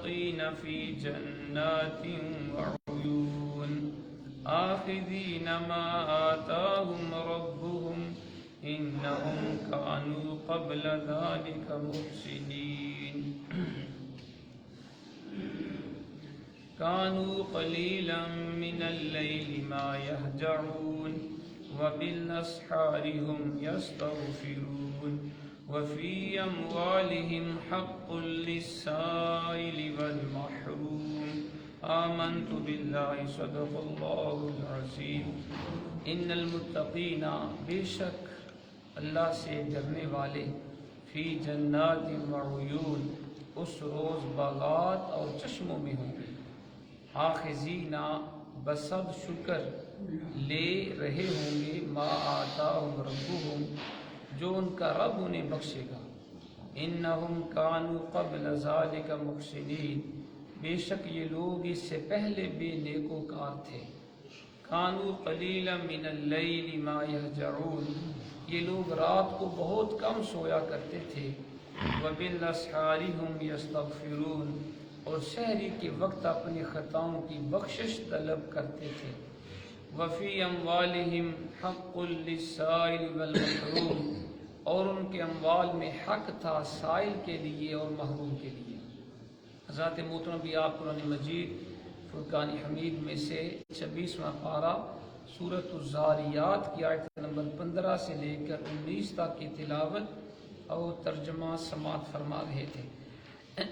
المتقين في جنات وعيون آخذين ما آتاهم ربهم إنهم كانوا قبل ذلك محسنين كانوا قليلا من الليل ما يهجعون وبالأسحار هم يستغفرون وفي أموالهم حق للسائل والمحروم آمنت بالله صدق الله العظيم ان المتقین بے شک اللہ سے ڈرنے والے فی جنات وعیون اس روز باغات اور چشموں میں ہوں گے آخذین بصد شکر لے رہے ہوں گے ما آتاہم ربہم جو ان کا رب انہیں بخشے گا انہم کانوا قبل ذالک محسنین بے شک یہ لوگ اس سے پہلے بھی نیکوکار تھے کانوا قلیلا من اللیل ما یہجعون یہ لوگ رات کو بہت کم سویا کرتے تھے وبالاسحار هم یستغفرون اور سحری کے وقت اپنی خطاؤں کی بخشش طلب کرتے تھے وفی اموالہم حق للسائل والمحروم اور ان کے اموال میں حق تھا سائل کے لیے اور محروم کے لیے حضرات محترم بھی آپ قرآن مجید فرقان حمید میں سے 26واں پارہ سورۃ الزاریات کی آیت نمبر 15 سے لے کر 19 تک کی تلاوت اور ترجمہ سماعت فرما رہے تھے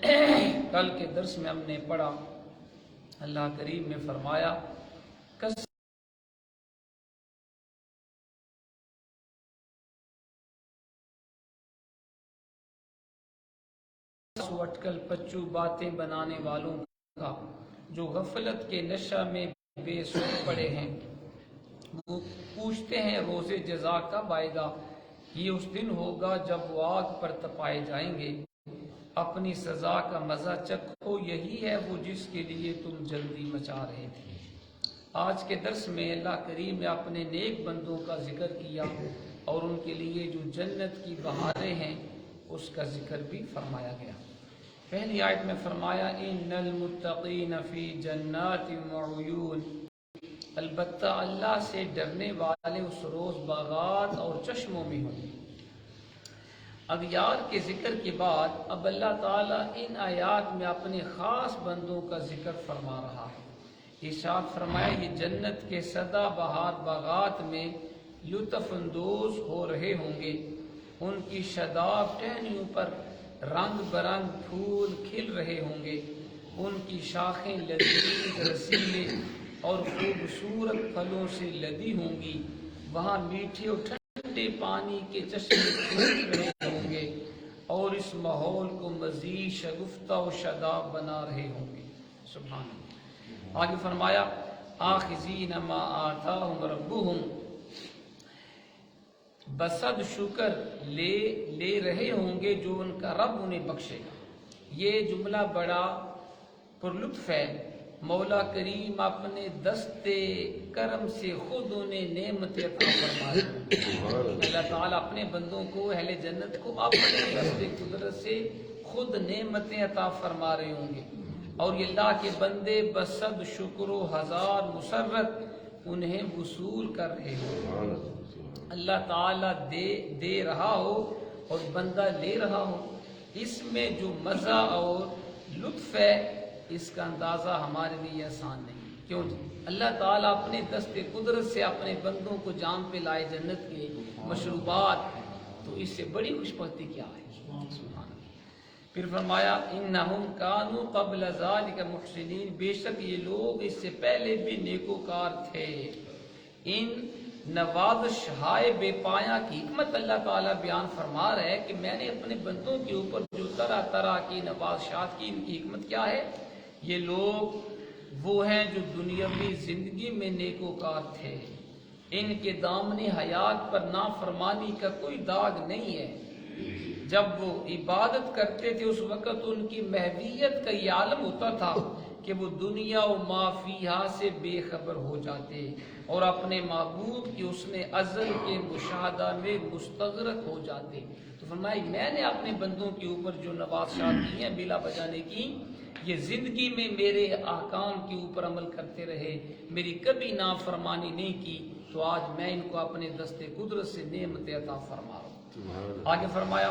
کل کے درس میں ہم نے پڑھا اللہ کریم نے فرمایا اٹکل پچو باتیں بنانے والوں کا جو غفلت کے نشہ میں بے سود پڑے ہیں وہ پوچھتے ہیں روز جزا کب آئے گا یہ اس دن ہوگا جب وہ آگ پر تپائے جائیں گے اپنی سزا کا مزہ چکھو یہی ہے وہ جس کے لیے تم جلدی مچا رہے تھے آج کے درس میں اللہ کریم نے اپنے نیک بندوں کا ذکر کیا اور ان کے لیے جو جنت کی بہاریں ہیں اس کا ذکر بھی فرمایا گیا پہلی آیت میں فرمایا ان المتقین فی جنات وعیون البتہ اللہ سے ڈرنے والے اس روز باغات اور چشموں میں ہوں گے اغیار کے ذکر کے بعد اب اللہ تعالیٰ ان آیات میں اپنے خاص بندوں کا ذکر فرما رہا ہے ارشاد فرمایا یہ جنت کے سدا بہار باغات میں لطف اندوز ہو رہے ہوں گے ان کی شاداب ٹہنیوں پر رنگ برنگ پھول کھل رہے ہوں گے ان کی شاخیں لذیذ رسیلے اور خوبصورت پھلوں سے لدی ہوں گی وہاں میٹھے اور ٹھنڈے پانی کے چشمے کھل رہے ہوں گے اور اس ماحول کو مزید شگفتہ و شاداب بنا رہے ہوں گے سبحان اللہ آگے فرمایا آخذین ما آتاہم ربہم بصد شکر لے رہے ہوں گے جو ان کا رب انہیں بخشے گا یہ جملہ بڑا پرلطف ہے مولا کریم اپنے دست کرم سے خود انہیں نعمت عطا فرما رہے ہیں اللہ تعالیٰ اپنے بندوں کو اہل جنت کو اپنے دست قدرت سے خود نعمتیں عطا فرما رہے ہوں گے اور یہ اللہ کے بندے بصد شکر و ہزار مسرت انہیں وصول کر رہے ہوں اللہ تعالیٰ دے رہا ہو اور بندہ لے رہا ہو اس میں جو مزہ اور لطف ہے اس کا اندازہ ہمارے لیے آسان نہیں کیوں جی اللہ تعالیٰ اپنے دست قدرت سے اپنے بندوں کو جام پہ لائے جنت کے مشروبات تو اس سے بڑی خوش بختی کیا ہے سبحان اللہ پھر فرمایا انہم کانوا قبل ذالک محسنین بے شک یہ لوگ اس سے پہلے بھی نیکوکار تھے ان نوازش ہائے بے پایا کی حکمت اللہ تعالیٰ بیان فرما رہا ہے کہ میں نے اپنے بندوں کے اوپر جو طرح طرح کی نوازشات کی ان کی حکمت کیا ہے یہ لوگ وہ ہیں جو دنیاوی زندگی میں نیکوکار تھے ان کے دامن حیات پر نافرمانی کا کوئی داغ نہیں ہے جب وہ عبادت کرتے تھے اس وقت ان کی محویت کا یہ عالم ہوتا تھا کہ وہ دنیا و ما فیہا سے بے خبر ہو جاتے اور اپنے معبود کی اس نے ازل کے مشاہدہ میں مستغرق ہو جاتے تو فرمائی میں نے اپنے بندوں کے اوپر جو نوازشات کی ہیں بلا بجانے کی یہ زندگی میں میرے احکام کے اوپر عمل کرتے رہے، میری کبھی نافرمانی نہیں کی، تو آج میں ان کو اپنے دست قدرت سے نعمت عطا فرما رہا ہوں۔ آگے فرمایا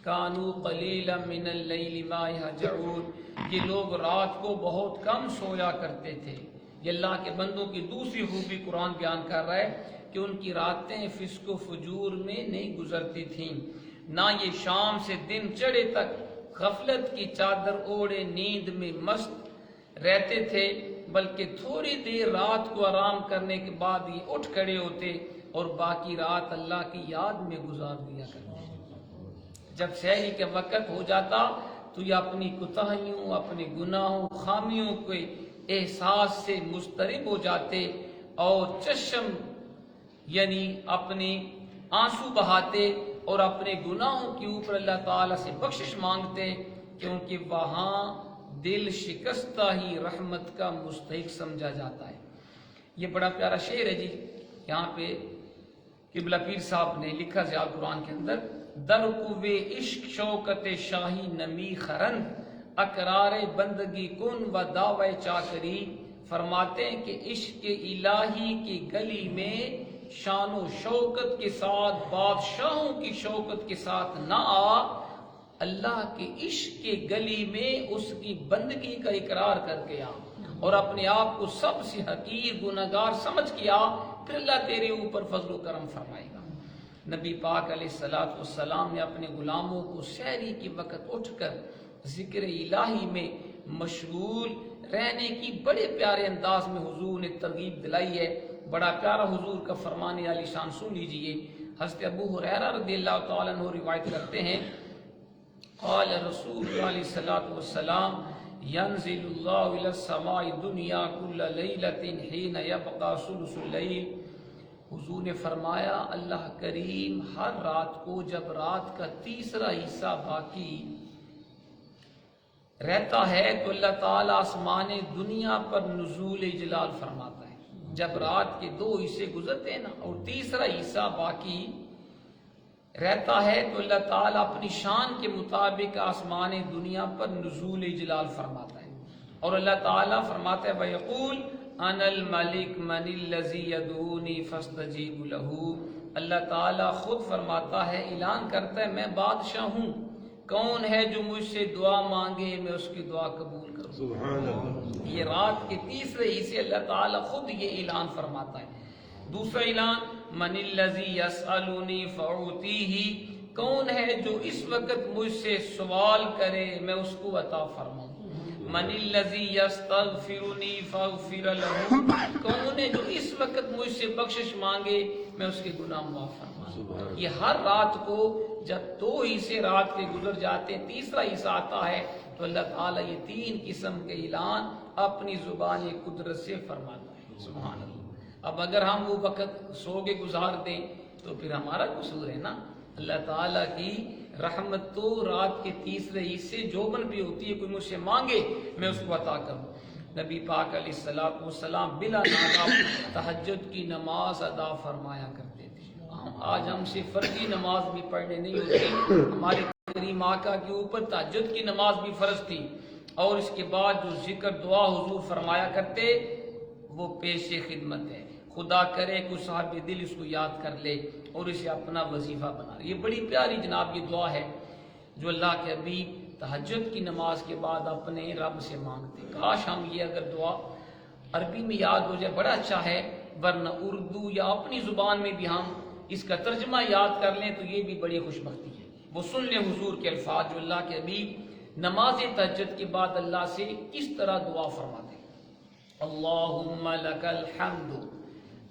کانوا قلیلا من اللیل ما یہجعون، یہ لوگ رات کو بہت کم سویا کرتے تھے۔ یہ اللہ کے بندوں کی دوسری خوبی قرآن بیان کر رہا ہے کہ ان کی راتیں فسق و فجور میں نہیں گزرتی تھیں، نہ یہ شام سے دن چڑھے تک غفلت کی چادر اوڑے نیند میں مست رہتے تھے، بلکہ تھوڑی دیر رات کو آرام کرنے کے بعد یہ اٹھ کھڑے ہوتے اور باقی رات اللہ کی یاد میں گزار دیا کرتے۔ جب سحری کا وقت ہو جاتا تو یہ اپنی کوتاہیوں، اپنے گناہوں، خامیوں کے احساس سے مضطرب ہو جاتے اور چشم یعنی اپنے آنسو بہاتے اور اپنے گناہوں کے اوپر اللہ تعالیٰ سے بخشش مانگتے، کیونکہ وہاں دل شکستہ ہی رحمت کا مستحق سمجھا جاتا ہے۔ یہ بڑا پیارا شعر ہے جی، یہاں پہ قبلہ پیر صاحب نے لکھا ضیاء قرآن کے اندر، در قوے عشق شوکت شاہی نمی خرند، اقرار بندگی کن و دعوی چاکری۔ فرماتے ہیں کہ عشق الہی کی گلی میں شان و شوکت کے ساتھ، بادشاہوں کی شوکت کے ساتھ نہ آ، اللہ کے عشق کے گلی میں اس کی بندگی کا اقرار کر کے آ اور اپنے آپ کو سب سے حقیر گناہگار سمجھ کے آ، پھر اللہ تیرے اوپر فضل و کرم فرمائے گا۔ نبی پاک علیہ السلام نے اپنے غلاموں کو سحری کے وقت اٹھ کر ذکر الہی میں مشغول رہنے کی بڑے پیارے انداز میں حضور نے ترغیب دلائی ہے۔ بڑا پیارا حضور کا فرمان عالی شان سن لیجئے۔ حضرت ابو ہریرہ رضی اللہ تعالیٰ عنہ روایت کرتے ہیں، قال رسول اللہ علیہ الصلوۃ والسلام ينزل اللہ الى السماء الدنیا كل لیلۃ حین یبقى ثلث اللیل۔ حضور نے فرمایا اللہ کریم ہر رات کو جب رات کا تیسرا حصہ باقی رہتا ہے تو اللہ تعالیٰ آسمان دنیا پر نزول جلال فرماتا ہے۔ جب رات کے دو حصے گزرتے ہیں نا اور تیسرا حصہ باقی رہتا ہے تو اللہ تعالیٰ اپنی شان کے مطابق آسمان دنیا پر نزول جلال فرماتا ہے، اور اللہ تعالیٰ فرماتا ہے وَيَقُولُ أَنَا الْمَلِكُ مَنِ الَّذِي يَدْعُونِي فَاسْتَجِيبُ لَهُ۔ اللہ تعالیٰ خود فرماتا ہے، اعلان کرتا ہے میں بادشاہ ہوں، کون ہے جو مجھ سے دعا مانگے میں اس کی دعا قبول کروں۔ سبحان اللہ۔ یہ رات کے تیسرے حصے اللہ تعالیٰ خود یہ اعلان فرماتا ہے۔ دوسرا اعلان من الذی یسألنی فأعطیہ، کون ہے جو اس وقت مجھ سے سوال کرے میں اس کو عطا فرماؤں۔ من الذی یستغفرنی فاغفر لہ، کون ہے جو اس وقت مجھ سے بخشش مانگے میں اس کے گناہ معاف فرماؤں۔ یہ ہر رات کو جب دو حصے رات کے گزر جاتے ہیں تیسرا حصہ آتا ہے تو اللہ تعالیٰ یہ تین قسم کے اعلان اپنی زبان قدرت سے فرماتا ہے۔ سبحان اللہ۔ اب اگر ہم وہ وقت سو کے گزار دیں تو پھر ہمارا قصور ہے نا۔ اللہ تعالیٰ کی رحمت تو رات کے تیسرے حصے جوبن بھی ہوتی ہے، کوئی مجھ سے مانگے میں اس کو عطا کروں۔ نبی پاک علیہ السلام بلا ناغہ تہجد کی نماز ادا فرمایا کرتے تھے۔ آج ہم سے فرضی نماز بھی پڑھنے نہیں ہوتی، ہمارے کریم آقا کے اوپر تہجد کی نماز بھی فرض تھی، اور اس کے بعد جو ذکر دعا حضور فرمایا کرتے وہ پیش خدمت ہے۔ خدا کرے کوئی صاحب دل اس کو یاد کر لے اور اسے اپنا وظیفہ بنا لے۔ یہ بڑی پیاری جناب یہ دعا ہے جو اللہ کے حبیب تہجد کی نماز کے بعد اپنے رب سے مانگتے۔ کاش ہم یہ اگر دعا عربی میں یاد ہو جائے بڑا اچھا ہے، ورنہ اردو یا اپنی زبان میں بھی ہم اس کا ترجمہ یاد کر لیں تو یہ بھی بڑی خوش بختی ہے۔ وہ سن لیں حضور کے الفاظ جو اللہ کے حبیب نماز تہجد کے بعد اللہ سے کس طرح دعا فرماتے ہیں۔ اللہم لک الحمد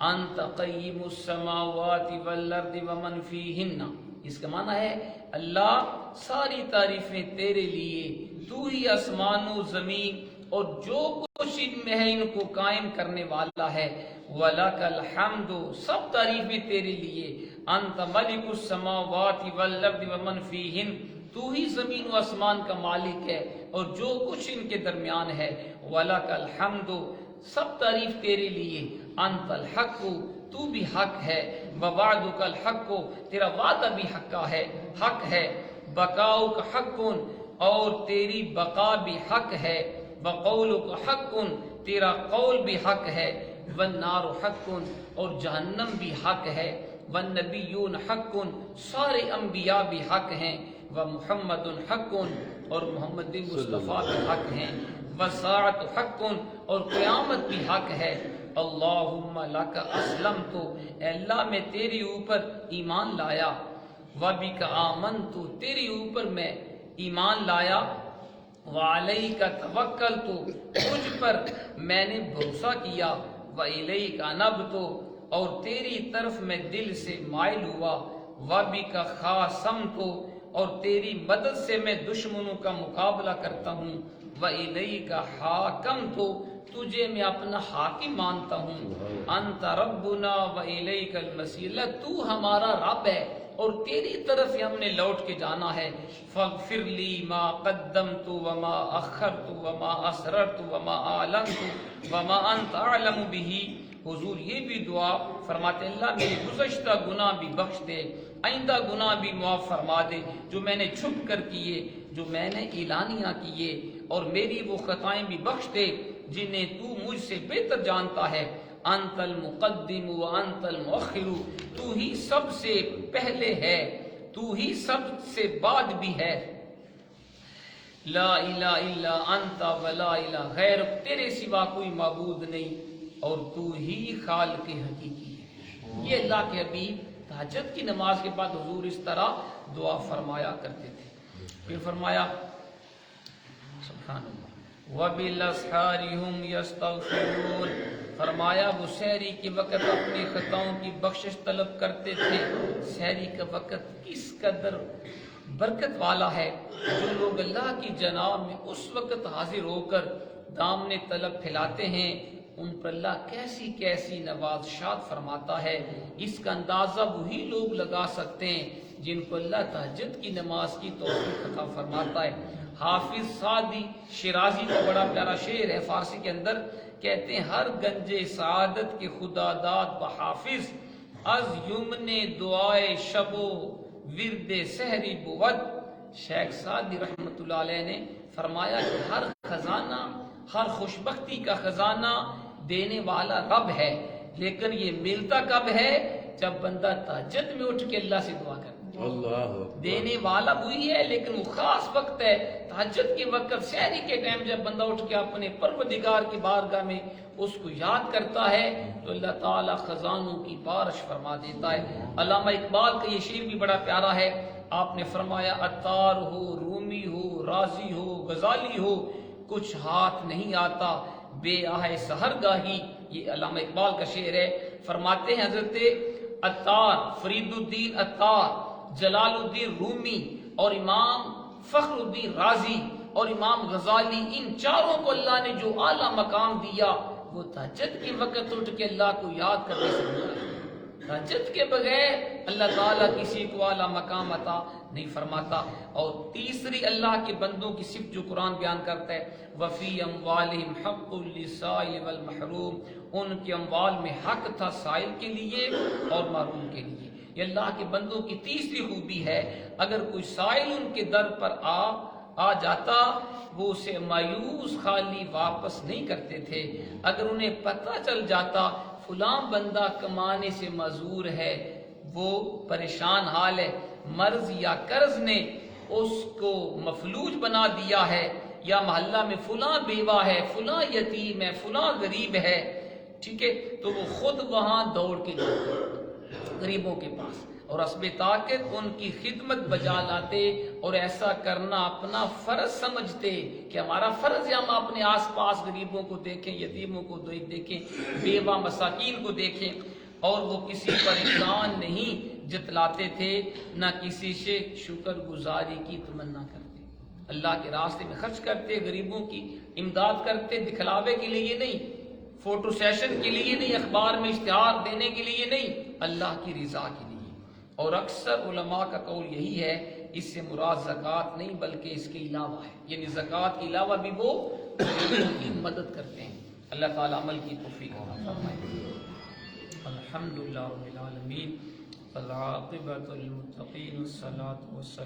انت قیم السماوات والارض ومن فیہن۔ اس کا معنی ہے اللہ ساری تعریفیں تیرے لیے، تو ہی آسمان و زمین اور جو کچھ ان میں ہے ان کو قائم کرنے والا ہے۔ وَلَكَ الْحَمْدُ، سب تعریفیں تیرے لیے۔ انت ملک السماوات والارض ومن فیہن، تو ہی زمین و آسمان کا مالک ہے اور جو کچھ ان کے درمیان ہے۔ وَلَكَ الْحَمْدُ، سب تعریف تیرے لیے۔ انت الحق، تو بھی حق ہے۔ وَوَعْدُكَ الْحَقُّ، تیرا وعدہ بھی حق ہے۔ بقاؤک حق، اور تیری بقا بھی حق ہے، وقولک حق، تیرا قول بھی حق ہے، والنار حق، اور جہنم بھی حق ہے، والنبیون حق، سارے انبیاء بھی حق ہیں، ومحمد حق، اور محمد مصطفیٰ بھی حق ہیں، والساعۃ حق، اور قیامت بھی حق ہے، اللہم لک اسلمت، اے اللہ میں تیرے اوپر ایمان لایا، وبک آمنت، تیرے اوپر میں ایمان لایا، وعلیک توکلت، تجھ پر میں نے بھروسہ کیا، وإلیک انبت، اور تیری طرف میں دل سے مائل ہوا، وبک خاصمت، اور تیری مدد سے میں دشمنوں کا مقابلہ کرتا ہوں، وإلیک حاکمت، تجھے میں اپنا حاکم مانتا ہوں، انت ربنا وإلیک المصیر، تو ہمارا رب ہے اور تیری طرف ہی ہم نے لوٹ کے جانا ہے، فاغفر لی ما قدمت وما اخرت وما اسررت وما اعلنت وما انت اعلم به۔ حضور یہ بھی دعا فرماتے اللہ میرے گزشتہ گناہ بھی بخش دے، آئندہ گناہ بھی معاف فرما دے، جو میں نے چھپ کر کیے، جو میں نے اعلانیہ کیے، اور میری وہ خطائیں بھی بخش دے جنہیں تو مجھ سے بہتر جانتا ہے، انت المقدم وانت المؤخر، تو ہی سب سے پہلے ہے، تو ہی سب سے بعد بھی ہے، لا الہ الا انت ولا الہ غیرک، تیرے سوا کوئی معبود نہیں اور تو ہی خالق حقیقی ہے۔ یہ اللہ کے حبیب تہجد کی نماز کے بعد حضور اس طرح دعا فرمایا کرتے تھے۔ پھر فرمایا سبحان اللہ وَبِالْأَسْحَارِ هُمْ يَسْتَغْفِرُونَ، فرمایا وہ سحری کے وقت اپنی خطاؤں کی بخشش طلب کرتے تھے۔ سحری کا وقت کس قدر برکت والا ہے، جو لوگ اللہ کی جناب میں اس وقت حاضر ہو کر دامن طلب پھیلاتے ہیں، ان پر اللہ کیسی کیسی نوازشات فرماتا ہے، اس کا اندازہ وہی لوگ لگا سکتے ہیں جن کو اللہ تہجد کی نماز کی توفیق عطا فرماتا ہے۔ حافظ سعدی شیرازی کا بڑا پیارا شعر ہے فارسی کے اندر، کہتے ہیں ہر گنج سعادت کے خدا داد بحافظ، از یمن دعائے شب و ورد سحری بود۔ شیخ سعدی رحمۃ اللہ علیہ نے فرمایا کہ ہر خزانہ، ہر خوشبختی کا خزانہ دینے والا رب ہے، لیکن یہ ملتا کب ہے؟ جب بندہ تہجد میں اٹھ کے اللہ سے دعا کرتا ہے۔ دینے والا وہی ہے، لیکن وہ خاص وقت ہے تہجد کے وقت، سحری کے ٹائم جب بندہ اٹھ کے اپنے پروردگار کی بارگاہ میں اس کو یاد کرتا ہے تو اللہ تعالیٰ خزانوں کی بارش فرما دیتا ہے۔ علامہ اقبال کا یہ شعر بھی بڑا پیارا ہے، آپ نے فرمایا عطار ہو، رومی ہو، رازی ہو، غزالی ہو، کچھ ہاتھ نہیں آتا بے آہ سحرگاہی۔ یہ علامہ اقبال کا شعر ہے۔ فرماتے ہیں حضرت عطار، فرید الدین عطار، جلال الدین رومی اور امام فخر الدین رازی اور امام غزالی، ان چاروں کو اللہ نے جو اعلیٰ مقام دیا وہ تہجد کے وقت اٹھ کے اللہ کو یاد کرنے سے ملا ہے۔ تہجد کے بغیر اللہ تعالیٰ کسی کو اعلیٰ مقام عطا نہیں فرماتا۔ اور تیسری اللہ کے بندوں کی صفت جو قرآن بیان کرتا ہے، وفی اموالہم حق للسائل والمحروم، ان کے اموال میں حق تھا سائل کے لیے اور محروم کے لیے۔ یہ اللہ کے بندوں کی تیسری خوبی ہے، اگر کوئی سائل ان کے در پر آ جاتا وہ اسے مایوس خالی واپس نہیں کرتے تھے۔ اگر انہیں پتہ چل جاتا فلاں بندہ کمانے سے معذور ہے، وہ پریشان حال ہے، مرض یا قرض نے اس کو مفلوج بنا دیا ہے، یا محلہ میں فلاں بیوہ ہے، فلاں یتیم ہے، فلاں غریب ہے، ٹھیک ہے، تو وہ خود وہاں دوڑ کے جاتے غریبوں کے پاس اور حسب طاقت ان کی خدمت بجا لاتے، اور ایسا کرنا اپنا فرض سمجھتے کہ ہمارا فرض ہے ہم اپنے آس پاس غریبوں کو دیکھیں، یتیموں کو دیکھیں، بیوہ مساکین کو دیکھیں، اور وہ کسی پر احسان نہیں جتلاتے تھے، نہ کسی سے شکر گزاری کی تمنا کرتے، اللہ کے راستے میں خرچ کرتے، غریبوں کی امداد کرتے، دکھلاوے کے لیے نہیں، فوٹو سیشن کے لیے نہیں، اخبار میں اشتہار دینے کے لیے نہیں، اللہ کی رضا کے لیے۔ اور اکثر علماء کا قول یہی ہے، اس سے مراد زکوٰۃ نہیں بلکہ اس کے علاوہ ہے، یعنی زکوٰۃ کے علاوہ بھی وہ غریبوں کی مدد کرتے ہیں۔ اللہ تعالیٰ عمل کی توفیق عطا فرمائے۔ الحمدللہ رب العالمین، والعاقبۃ للمتقین، والصلاۃ والسلام